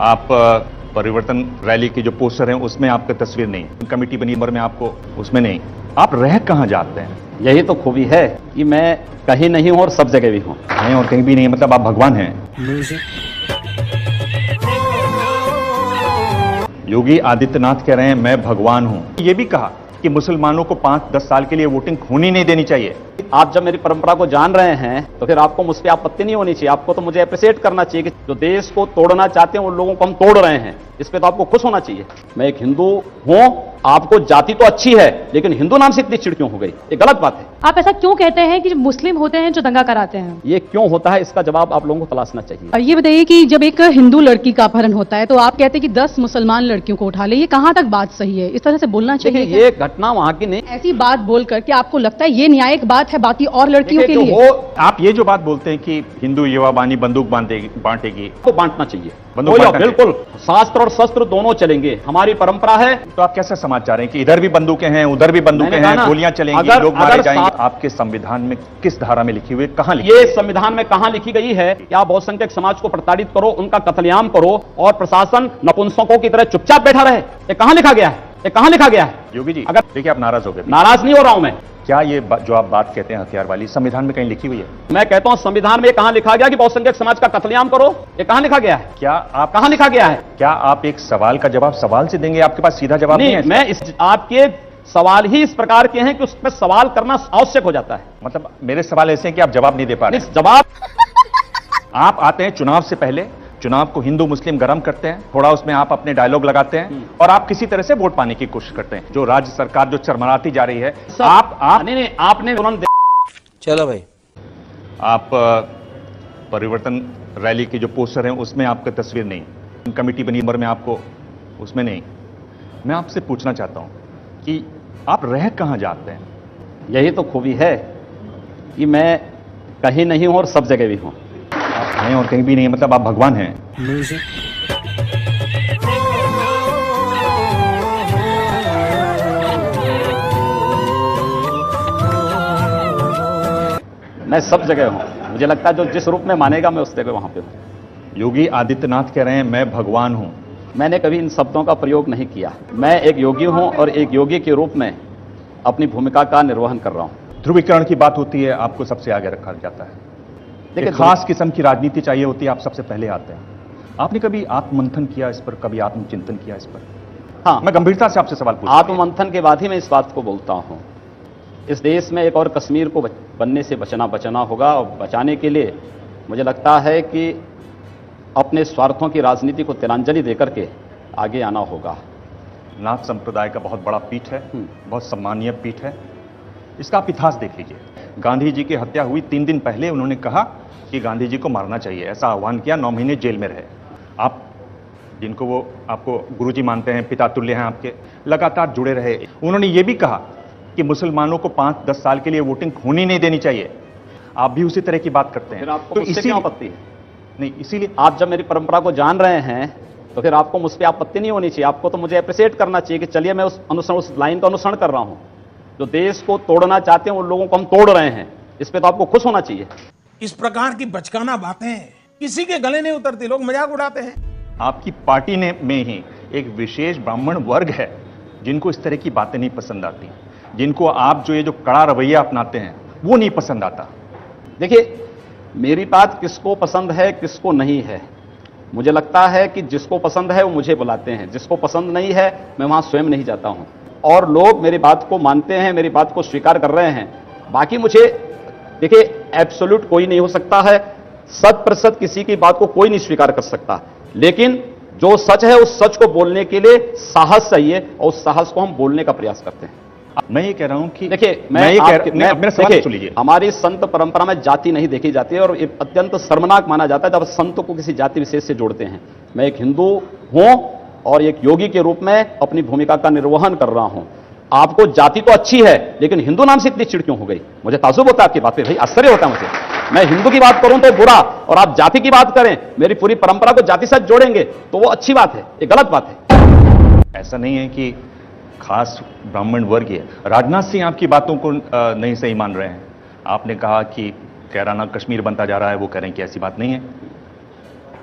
आप परिवर्तन रैली की जो पोस्टर हैं उसमें आपका तस्वीर नहीं, कमेटी बनी नंबर में आपको उसमें नहीं, आप रह कहां जाते हैं? यही तो खूबी है कि मैं कहीं नहीं हूं और सब जगह भी हूं। नहीं और कहीं भी नहीं, मतलब आप भगवान हैं। योगी आदित्यनाथ कह रहे हैं मैं भगवान हूं। ये भी कहा कि मुसलमानों को 5-10 साल के लिए वोटिंग होनी नहीं देनी चाहिए। आप जब मेरी परंपरा को जान रहे हैं तो फिर आपको मुझ पर आपत्ति नहीं होनी चाहिए। आपको तो मुझे अप्रिशिएट करना चाहिए कि जो देश को तोड़ना चाहते हैं उन लोगों को हम तोड़ रहे हैं, इस पे तो आपको खुश होना चाहिए। मैं एक हिंदू हूं, आपको जाति तो अच्छी है लेकिन हिंदू नाम से इतनी चिढ़ क्यों हो गई? ये गलत बात है। आप ऐसा क्यों कहते हैं कि मुस्लिम होते हैं जो दंगा कराते हैं? ये क्यों होता है इसका जवाब आप लोगों को तलाशना चाहिए। और ये बताइए कि जब एक हिंदू लड़की का अपहरण होता है तो आप कहते हैं कि 10 मुसलमान लड़कियों को उठा ले, ये कहां तक बात सही है? इस तरह से बोलना चाहिए? ये घटना वहां की नहीं। ऐसी बात बोलकर कि आपको लगता है ये न्यायिक बात है बाकी और लड़कियों के लिए? आप ये जो बात बोलते हैं कि हिंदू युवा बानी बंदूक बांटेगी, को बांटना चाहिए। बंदूक बांटना बिल्कुल, शास्त्र और शस्त्र दोनों चलेंगे, हमारी परंपरा है। तो आप कैसा समाज चाह रहे हैं कि इधर भी बंदूकें हैं उधर भी बंदूकें हैं, गोलियां चलेंगी, लोग मारे जाएंगे? आपके संविधान में किस धारा में लिखी हुई, कहां लिखी? ये संविधान में कहां लिखी गई है कि आप बहुसंख्यक समाज को प्रताड़ित करो, उनका कत्लेआम करो और प्रशासन नपुंसकों की तरह चुपचाप बैठा रहे? ये कहां लिखा गया है? ये कहां लिखा गया है? योगी जी अगर देखिए आप नाराज हो गए। नाराज नहीं हो रहा हूं मैं। क्या ये जो आप बात कहते हैं हथियार वाली, संविधान में कहीं लिखी हुई है? मैं कहता हूं संविधान में कहां लिखा गया कि बहुसंख्यक समाज का कत्लेआम करो? ये कहां लिखा गया है? क्या आप कहां लिखा गया है? क्या आप एक सवाल का जवाब सवाल से देंगे? आपके पास सीधा जवाब नहीं है? मैं आपके सवाल ही इस प्रकार के हैं कि उस पर सवाल करना आवश्यक हो जाता है। मतलब मेरे सवाल ऐसे हैं कि आप जवाब नहीं दे पा रहे। जवाब आप आते हैं चुनाव से पहले, चुनाव को हिंदू मुस्लिम गरम करते हैं, थोड़ा उसमें आप अपने डायलॉग लगाते हैं और आप किसी तरह से वोट पाने की कोशिश करते हैं। जो राज्य सरकार जो चरमराती जा रही है, आप नहीं आपने तुरंत चलो भाई। आप परिवर्तन रैली की जो पोस्टर है उसमें आपका तस्वीर नहीं, कमेटी बनी नंबर में आपको उसमें नहीं। मैं आपसे पूछना चाहता हूं कि आप रह कहां जाते हैं? यही तो खूबी है कि मैं कहीं नहीं हूं और सब जगह भी हूं। आप हैं और कहीं भी नहीं, मतलब आप भगवान हैं। मैं सब जगह हूं। मुझे लगता है जो जिस रूप में मानेगा मैं उस जगह वहां पे हूं। योगी आदित्यनाथ कह रहे हैं मैं भगवान हूं। मैंने कभी इन शब्दों का प्रयोग नहीं किया। मैं एक योगी हूं और एक योगी के रूप में अपनी भूमिका का निर्वहन कर रहा हूं। ध्रुवीकरण की बात होती है, आपको सबसे आगे रखा जाता है। देखिए खास किस्म की राजनीति चाहिए होती है, आप सबसे पहले आते हैं। आपने कभी आत्ममंथन किया इस पर, कभी आत्मचिंतन किया इस पर? हाँ, मैं गंभीरता से आपसे सवाल पूछता हूं। आत्ममंथन के बाद ही मैं इस बात को बोलता हूं। इस देश में एक और कश्मीर को बनने से बचाना होगा और बचाने के लिए मुझे लगता है कि अपने स्वार्थों की राजनीति को तिलांजलि देकर के आगे आना होगा। नाथ संप्रदाय का बहुत बड़ा पीठ है, बहुत सम्मानीय पीठ है। इसका आप इतिहास देख लीजिए। गांधी जी की हत्या हुई 3 दिन पहले उन्होंने कहा कि गांधी जी को मारना चाहिए, ऐसा आह्वान किया, 9 महीने जेल में रहे। आप जिनको वो आपको गुरुजी मानते हैं, पिता तुल्य हैं आपके, लगातार जुड़े रहे। उन्होंने ये भी कहा कि मुसलमानों को 5-10 साल के लिए वोटिंग होनी नहीं देनी चाहिए। आप भी उसी तरह की बात करते हैं। फिर आपको तो मुझसे क्यों आपत्ति है? नहीं, इसीलिए आप जब मेरी परंपरा को जान रहे हैं तो फिर आपको मुझ पर आपत्ति नहीं होनी चाहिए। आपको तो मुझे अप्रिशिएट करना चाहिए कि चलिए मैं उस लाइन का अनुसरण कर रहा हूं। जो देश को तोड़ना चाहते हैं उन लोगों को हम तोड़ रहे हैं, इस पे तो आपको खुश होना चाहिए। इस प्रकार की बचकाना बातें किसी के गले नहीं उतरती, लोग मजाक उड़ाते हैं। आपकी पार्टी में ही एक विशेष ब्राह्मण वर्ग है जिनको इस तरह की बातें नहीं पसंद आती, जिनको आप जो ये जो कड़ा रवैया अपनाते हैं वो नहीं पसंद आता। देखिए मेरी बात किसको पसंद है किसको नहीं है, मुझे लगता है कि जिसको पसंद है वो मुझे बुलाते हैं, जिसको पसंद नहीं है मैं वहां स्वयं नहीं जाता हूं। और लोग मेरी बात को मानते हैं, मेरी बात को स्वीकार कर रहे हैं। बाकी मुझे देखिए एब्सोल्यूट कोई नहीं हो सकता है, 100% किसी की बात को कोई नहीं स्वीकार कर सकता, लेकिन जो सच है उस सच को बोलने के लिए साहस चाहिए और उस साहस को हम बोलने का प्रयास करते हैं। मैं ये कह रहा हूं कि देखिए मेरा सवाल सुन लीजिए। हमारी संत परंपरा में जाति नहीं देखी जाती है और ये अत्यंत शर्मनाक माना जाता है जब संत को किसी जाति विशेष से जोड़ते हैं। मैं एक हिंदू हूं और एक योगी के रूप में अपनी भूमिका का निर्वहन कर रहा हूं। आपको जाति तो अच्छी है लेकिन हिंदू नाम से इतनी चिढ़ क्यों हो गई? मुझे ताज्जुब होता है आपकी बात पे, भाई आश्चर्य होता है मुझे। मैं हिंदू की बात करूं तो बुरा और आप जाति की बात करें, मेरी पूरी परंपरा को जाति से जोड़ेंगे तो वो अच्छी बात है, ये गलत बात है। ऐसा नहीं है कि खास ब्राह्मण वर्ग है। राजनाथ सिंह आपकी बातों को नहीं सही मान रहे हैं। आपने कहा कि कैराना कश्मीर बनता जा रहा है, वो कह रहे हैं कि ऐसी बात नहीं है।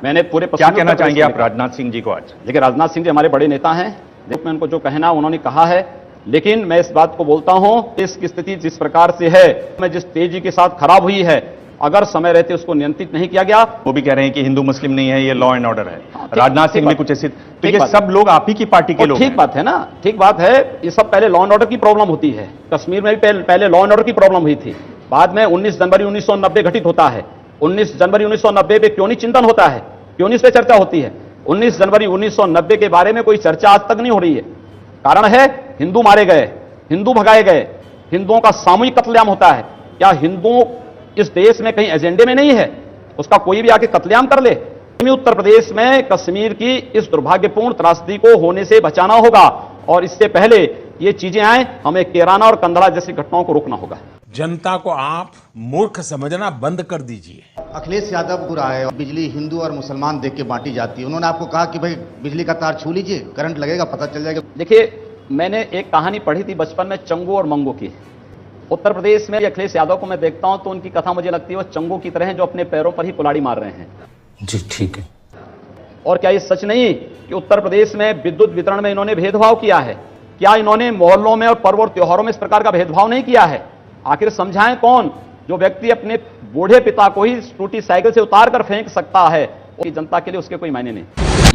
मैंने पूरे क्या कहना चाहेंगे आप राजनाथ सिंह जी को आज? देखिए, राजनाथ सिंह जी हमारे बड़े नेता हैं, मैं उनको जो कहना उन्होंने कहा है, लेकिन मैं इस बात को बोलता हूं, देश की स्थिति जिस प्रकार से है, मैं जिस तेजी के साथ खराब हुई है, अगर समय रहते उसको नियंत्रित नहीं किया गया। वो भी कह रहे हैं कि हिंदू मुस्लिम नहीं है, ये लॉ एंड ऑर्डर है। राजनाथ सिंह ने कुछ ऐसे, तो ठीक ये बात सब लोग आप ही की पार्टी के लोग ठीक हैं। बात है ना, ठीक बात है। ये सब पहले लॉ एंड ऑर्डर की प्रॉब्लम होती है। कश्मीर में भी पहले लॉ एंड ऑर्डर की प्रॉब्लम हुई थी, बाद में 19 जनवरी 1990 घटित होता है। 19 जनवरी 1990 पे क्यों नहीं चिंतन होता है, क्यों नहीं इस पे चर्चा होती है? 19 जनवरी 1990 के बारे में कोई चर्चा आज तक नहीं हो रही है। कारण है, हिंदू मारे गए, हिंदू भगाए गए, हिंदुओं का सामूहिक कत्लेआम होता है। क्या हिंदू इस देश में कहीं एजेंडे में नहीं है? उसका कोई भी आके कत्लेआम कर ले। उत्तर प्रदेश में कश्मीर की इस दुर्भाग्यपूर्ण त्रासदी को होने से बचाना होगा, और इससे पहले ये चीजें आए, हमें केराना और कंदला जैसी घटनाओं को रोकना होगा। जनता को आप मूर्ख समझना बंद कर दीजिए। अखिलेश यादव बुरा है, बिजली हिंदू और मुसलमान देख के बांटी जाती है। उन्होंने आपको कहा कि भाई बिजली का तार छू लीजिए, करंट लगेगा, पता चल जाएगा। देखिए, मैंने एक कहानी पढ़ी थी बचपन में चंगू और मंगू की। उत्तर प्रदेश में अखिलेश यादव को मैं देखता हूं तो उनकी कथा मुझे लगती है वो चंगू की तरह है, जो अपने पैरों पर ही कुल्हाड़ी मार रहे हैं। जी ठीक है। और क्या ये सच नहीं कि उत्तर प्रदेश में विद्युत वितरण में इन्होंने भेदभाव किया है? क्या इन्होंने मोहल्लों में और पर्व और त्योहारों में इस प्रकार का भेदभाव नहीं किया है? आखिर समझाएं कौन? जो व्यक्ति अपने बूढ़े पिता को ही टूटी साइकिल से उतार कर फेंक सकता है, और जनता के लिए उसके कोई मायने नहीं।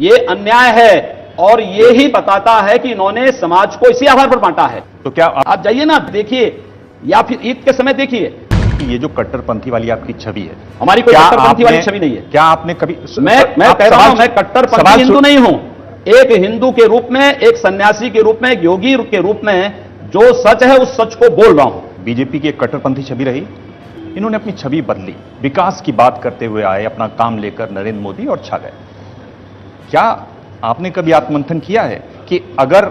ये अन्याय है, और ये ही बताता है कि इन्होंने समाज को इसी आधार पर बांटा है। तो क्या आप जाइए ना, देखिए, या फिर ईद के समय देखिए, ये जो कट्टरपंथी वाली आपकी छवि है, हमारी कोई क्या कट्टरपंथी वाली आपने- छवि नहीं है। क्या आपने कभी मैं आप कह रहा हूं, सवाल- मैं कट्टरपंथी सवाल हिंदू सुन- नहीं हूं। एक हिंदू के रूप में, एक सन्यासी के रूप में, एक योगी के रूप में जो सच है उस सच को बोल रहा हूं। बीजेपी की एक कट्टरपंथी छवि रही, इन्होंने अपनी छवि बदली, विकास की बात करते हुए आए, अपना काम लेकर नरेंद्र मोदी, और छा गए। क्या आपने कभी आत्ममंथन किया है कि अगर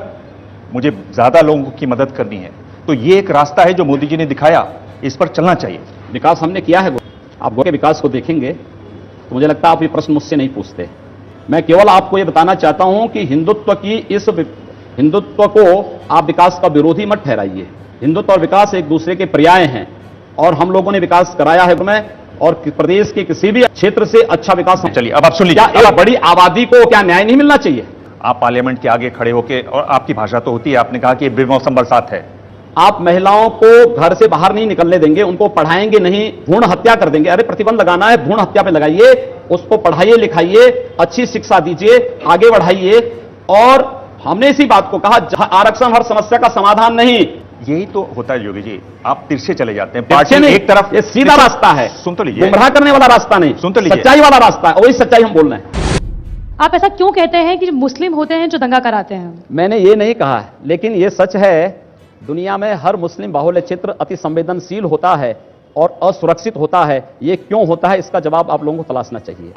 मुझे ज्यादा लोगों की मदद करनी है तो ये एक रास्ता है जो मोदी जी ने दिखाया, इस पर चलना चाहिए? विकास हमने किया है। आप गोवा के विकास को देखेंगे तो मुझे लगता है आप ये प्रश्न मुझसे नहीं पूछते। मैं केवल आपको ये बताना चाहता हूं कि हिंदुत्व को आप विकास का विरोधी मत ठहराइए। हिंदुत्व और विकास एक दूसरे के पर्याय हैं, और हम लोगों ने विकास कराया है में, और प्रदेश के किसी भी क्षेत्र से अच्छा विकास। चलिए, अब आप सुन लीजिए। क्या एक बड़ी आबादी को क्या न्याय नहीं मिलना चाहिए? आप पार्लियामेंट के आगे खड़े होकर, और आपकी भाषा तो होती है, आपने कहा कि बेमौसम बरसात है। आप महिलाओं को घर से बाहर नहीं निकलने देंगे, उनको पढ़ाएंगे नहीं, भ्रूण हत्या कर देंगे। अरे प्रतिबंध लगाना है, भ्रूण हत्या पे लगाइए, उसको पढ़ाइए लिखाइए, अच्छी शिक्षा दीजिए, आगे बढ़ाइए। और हमने इसी बात को कहा, आरक्षण हर समस्या का समाधान नहीं। यही तो होता है योगी जी, आप तिरछे चले जाते हैं। पार्टी पार्टी नहीं, एक तरफ, ये सीधा रास्ता है, सुन तो लीजिए, गुमराह करने वाला रास्ता नहीं, सुन तो लीजिए, सच्चाई वाला रास्ता है, वही सच्चाई हम बोल रहे हैं। आप ऐसा क्यों कहते हैं कि मुस्लिम होते हैं जो दंगा कराते हैं? मैंने ये नहीं कहा है, लेकिन ये सच है, दुनिया में हर मुस्लिम बाहुल्य क्षेत्र अति संवेदनशील होता है और असुरक्षित होता है। ये क्यों होता है, इसका जवाब आप लोगों को तलाशना चाहिए।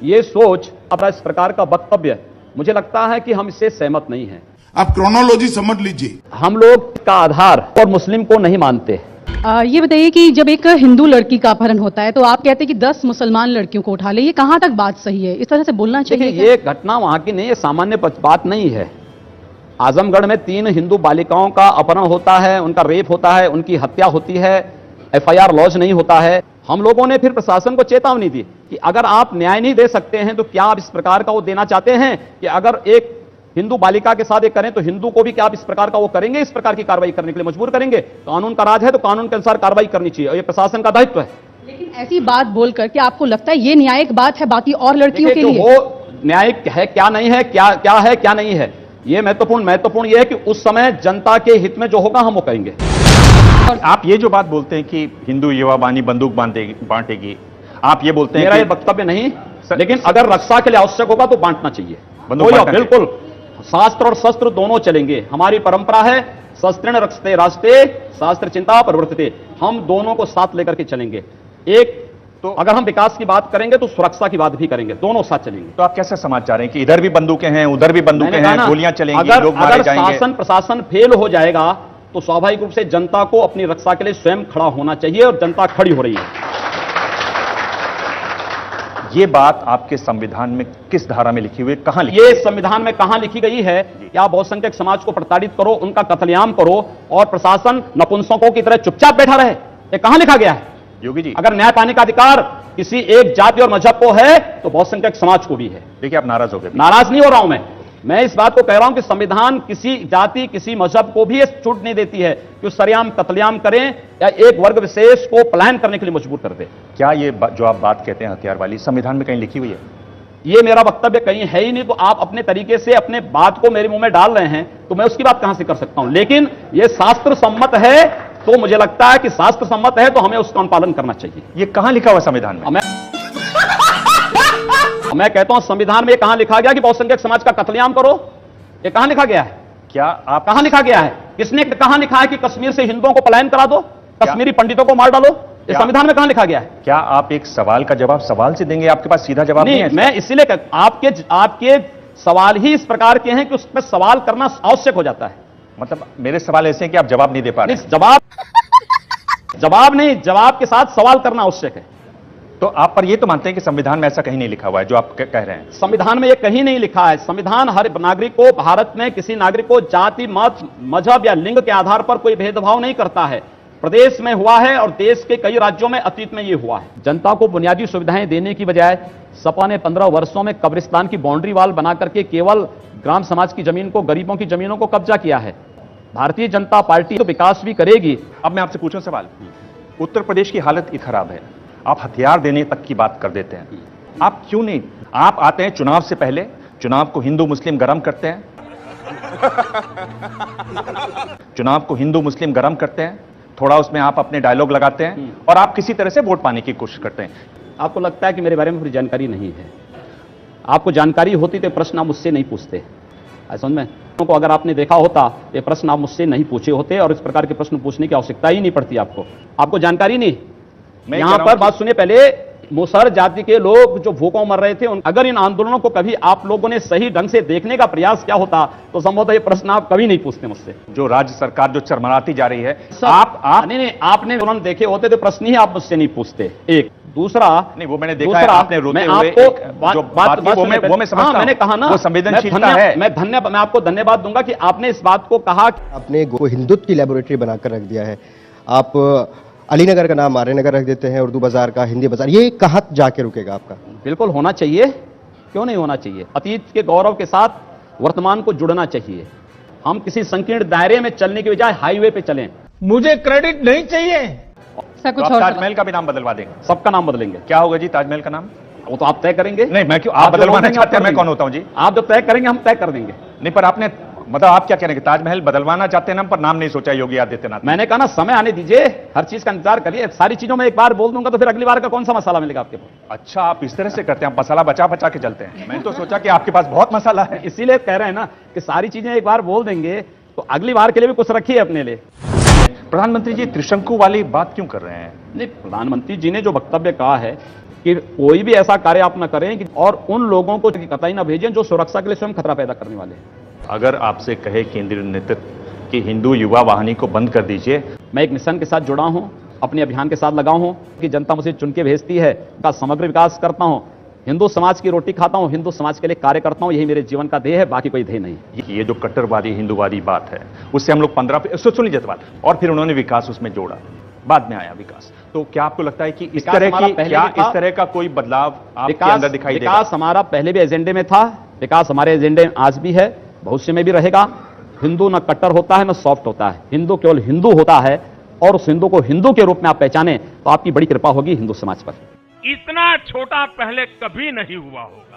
ये सोच, अपना इस प्रकार का वक्तव्य, मुझे लगता है कि हम इससे सहमत नहीं हैं। आप क्रोनोलॉजी समझ लीजिए। हम लोग का आधार और मुस्लिम को नहीं मानते। ये बताइए कि जब एक हिंदू लड़की का अपहरण होता है तो आप कहते हैं कि 10 मुसलमान लड़कियों को उठा ले, ये कहां तक बात सही है? इस तरह से बोलना चाहिए देखिए, ये घटना वहां की नहीं है, सामान्य बात नहीं है। आजमगढ़ में 3 हिंदू बालिकाओं का अपहरण होता है, उनका रेप होता है, उनकी हत्या होती है, FIR लॉन्च नहीं होता है। हम लोगों ने फिर प्रशासन को चेतावनी दी कि अगर आप न्याय नहीं दे सकते हैं तो क्या आप इस प्रकार का वो देना चाहते हैं कि अगर एक हिंदू बालिका के साथ ये करें तो हिंदू को भी क्या आप इस प्रकार का वो करेंगे, इस प्रकार की कार्रवाई करने के लिए मजबूर करेंगे? कानून का राज है तो कानून के अनुसार कार्रवाई करनी चाहिए, और ये प्रशासन का दायित्व है। लेकिन ऐसी बात बोलकर कि आपको लगता है ये न्यायिक बात है बाकी और लड़कियों के जो लिए? हो न्यायिक है क्या नहीं है, क्या है क्या नहीं है, ये महत्वपूर्ण ये है कि उस समय जनता के हित में जो होगा हम वो करेंगे। आप ये जो बात बोलते हैं कि हिंदू युवा बानी बंदूक बांटेगी, आप ये बोलते हैं मेरा ये कि वक्तव्य नहीं, लेकिन अगर रक्षा के लिए आवश्यक होगा तो बांटना चाहिए। बंदूक बांटना चाहिए। बिल्कुल, शास्त्र और शस्त्र दोनों चलेंगे। हमारी परंपरा है, शस्त्रेण रक्षते राष्ट्रे शास्त्र चिंता प्रवर्तते। हम दोनों को साथ लेकर के चलेंगे। एक तो अगर हम विकास की बात करेंगे तो सुरक्षा की बात भी करेंगे, दोनों साथ चलेंगे। तो आप कैसे समझ चाह रहे हैं कि इधर भी बंदूकें हैं, उधर भी बंदूकें हैं, गोलियां चलेंगी, लोग मारे अगर जाएंगे? शासन प्रशासन फेल हो जाएगा तो स्वाभाविक रूप से जनता को अपनी रक्षा के लिए स्वयं खड़ा होना चाहिए, और जनता खड़ी हो रही है। ये बात आपके संविधान में किस धारा में लिखी हुई है, कहां लिखी? ये संविधान में कहां लिखी गई है कि आप बहुसंख्यक समाज को प्रताड़ित करो, उनका कत्लेआम करो, और प्रशासन नपुंसकों की तरह चुपचाप बैठा रहे? ये कहां लिखा गया है? योगी जी, अगर न्याय पाने का अधिकार किसी एक जाति और मजहब को है तो बहुसंख्यक समाज को भी है। देखिए आप नाराज हो गए। नाराज नहीं हो रहा हूं मैं इस बात को कह रहा हूं कि संविधान किसी जाति किसी मजहब को भी छूट नहीं देती है कि सरेआम कत्लेआम करें या एक वर्ग विशेष को पलायन करने के लिए मजबूर कर दे। क्या ये जो आप बात कहते हैं हथियार वाली, संविधान में कहीं लिखी हुई है? ये मेरा वक्तव्य कहीं है ही नहीं, तो आप अपने तरीके से अपने बात को मेरे मुंह में डाल रहे हैं, तो मैं उसकी बात कहां से कर सकता हूं। लेकिन ये शास्त्र सम्मत है, तो मुझे लगता है कि शास्त्र सम्मत है तो हमें उसका अनुपालन करना चाहिए। ये कहां लिखा हुआ संविधान में? मैं कहता हूं संविधान में कहां लिखा गया कि बहुसंख्यक समाज का कत्लेआम करो? ये कहां लिखा गया है? क्या आप कहां लिखा गया है? किसने कहां लिखा है कि कश्मीर से हिंदुओं को पलायन करा दो, कश्मीरी पंडितों को मार डालो? ये संविधान में कहां लिखा गया है? क्या आप एक सवाल का जवाब सवाल से देंगे? आपके पास सीधा जवाब नहीं है। मैं इसीलिए आपके सवाल ही इस प्रकार के हैं कि उस पर सवाल करना आवश्यक हो जाता है। मतलब मेरे सवाल ऐसे हैं कि आप जवाब नहीं दे पा रहे। जवाब नहीं, जवाब के साथ सवाल करना आवश्यक है। तो आप पर यह तो मानते हैं कि संविधान में ऐसा कहीं नहीं लिखा हुआ है जो आप कह रहे हैं? संविधान में यह कहीं नहीं लिखा है। संविधान हर नागरिक को, भारत में किसी नागरिक को जाति, मत, मजहब या लिंग के आधार पर कोई भेदभाव नहीं करता है। प्रदेश में हुआ है और देश के कई राज्यों में अतीत में यह हुआ है। जनता को बुनियादी सुविधाएं देने की बजाय सपा ने 15 वर्षों में कब्रिस्तान की बाउंड्री वाल बना करके केवल ग्राम समाज की जमीन को, गरीबों की जमीनों को कब्जा किया है। भारतीय जनता पार्टी तो विकास भी करेगी। अब मैं आपसे पूछूं सवाल, उत्तर प्रदेश की हालत ही खराब है, आप हथियार देने तक की बात कर देते हैं, आप क्यों नहीं? आप आते हैं चुनाव से पहले, चुनाव को हिंदू मुस्लिम गरम करते हैं, चुनाव को हिंदू मुस्लिम गरम करते हैं, थोड़ा उसमें आप अपने डायलॉग लगाते हैं और आप किसी तरह से वोट पाने की कोशिश करते हैं। आपको लगता है कि मेरे बारे में पूरी जानकारी नहीं है? आपको जानकारी होती तो प्रश्न आप मुझसे नहीं पूछते। समझ में को अगर आपने देखा होता ये प्रश्न आप मुझसे नहीं पूछे होते और इस प्रकार के प्रश्न पूछने की आवश्यकता ही नहीं पड़ती आपको जानकारी नहीं। यहां पर बात सुनिए, पहले मुसहर जाति के लोग जो भूखों मर रहे थे, अगर इन आंदोलनों को कभी आप लोगों ने सही ढंग से देखने का प्रयास किया होता तो संभवतः ये प्रश्न आप कभी नहीं पूछते मुझसे। जो राज्य सरकार जो चरमराती जा रही है, नहीं, आपने आंदोलन देखे होते तो प्रश्न ही आप मुझसे नहीं पूछते। एक दूसरा नहीं, वो मैंने देखा है, आपने रोते हुए वो मैं समझता हूं। मैंने कहा ना, वो संवेदनशीलता है। मैं आपको धन्यवाद दूंगा कि आपने इस बात को कहा। आपने हिंदुत्व की लेबोरेटरी बनाकर रख दिया है। आप अलीनगर का नाम आर्यनगर रख देते हैं, उर्दू बाजार का हिंदी बाजार, ये कहां जाके रुकेगा आपका? बिल्कुल होना चाहिए, क्यों नहीं होना चाहिए। अतीत के गौरव के साथ वर्तमान को जुड़ना चाहिए। हम किसी संकीर्ण दायरे में चलने की बजाय हाईवे पे चलें। मुझे क्रेडिट नहीं चाहिए। कुछ तो और ताजमहल का भी नाम बदलवा देंगे? सबका नाम बदलेंगे। क्या होगा जी ताजमहल का नाम? वो तो आप तय करेंगे। नहीं, मैं क्यों? आप बदलवाना चाहते हैं, मैं कौन होता हूं जी? आप जो तय करेंगे हम तय कर देंगे। नहीं, पर आपने मतलब आप क्या कह रहे हैं? ताजमहल बदलवाना चाहते हैं ना, पर नाम नहीं सोचा योगी आदित्यनाथ। मैंने कहा ना, समय आने दीजिए, हर चीज का इंतजार करिए। सारी चीजों में एक बार बोल दूंगा तो फिर अगली बार का कौन सा मसाला मिलेगा आपके पास? अच्छा, आप इस तरह से करते हैं, आप मसाला बचा बचा के चलते हैं। मैंने तो सोचा कि आपके पास बहुत मसाला है। इसीलिए कह रहे हैं ना कि सारी चीजें एक बार बोल देंगे तो अगली बार के लिए भी कुछ रखिए अपने लिए। प्रधानमंत्री जी त्रिशंकु वाली बात क्यों कर रहे हैं? नहीं, प्रधानमंत्री जी ने जो वक्तव्य कहा है कि कोई भी ऐसा कार्य आप न करें कि और उन लोगों को कतई न भेजें जो सुरक्षा के लिए स्वयं खतरा पैदा करने वाले हैं। अगर आपसे कहे केंद्रीय नेतृत्व कि हिंदू युवा वाहिनी को बंद कर दीजिए। मैं एक मिशन के साथ जुड़ा हूं, अपने अभियान के साथ लगा हूं कि जनता मुझे चुन के भेजती है, का समग्र विकास करता हूं, हिंदू समाज की रोटी खाता हूं, हिंदू समाज के लिए कार्य करता हूं। यही मेरे जीवन का ध्येय है, बाकी कोई ध्येय नहीं। ये जो कट्टरवादी हिंदूवादी बात है, उससे हम लोग 15 सुन लीजिए बात, और फिर उन्होंने विकास उसमें जोड़ा, बाद में आया विकास। तो क्या आपको लगता है कि इस तरह का कोई बदलाव आपके अंदर दिखाई देगा? विकास हमारा पहले भी एजेंडे में था, विकास हमारे एजेंडे में आज भी है, भविष्य में भी रहेगा। हिंदू न कट्टर होता है न सॉफ्ट होता है, हिंदू केवल हिंदू होता है, और उस हिंदू को हिंदू के रूप में आप पहचाने तो आपकी बड़ी कृपा होगी हिंदू समाज पर। इतना छोटा पहले कभी नहीं हुआ होगा।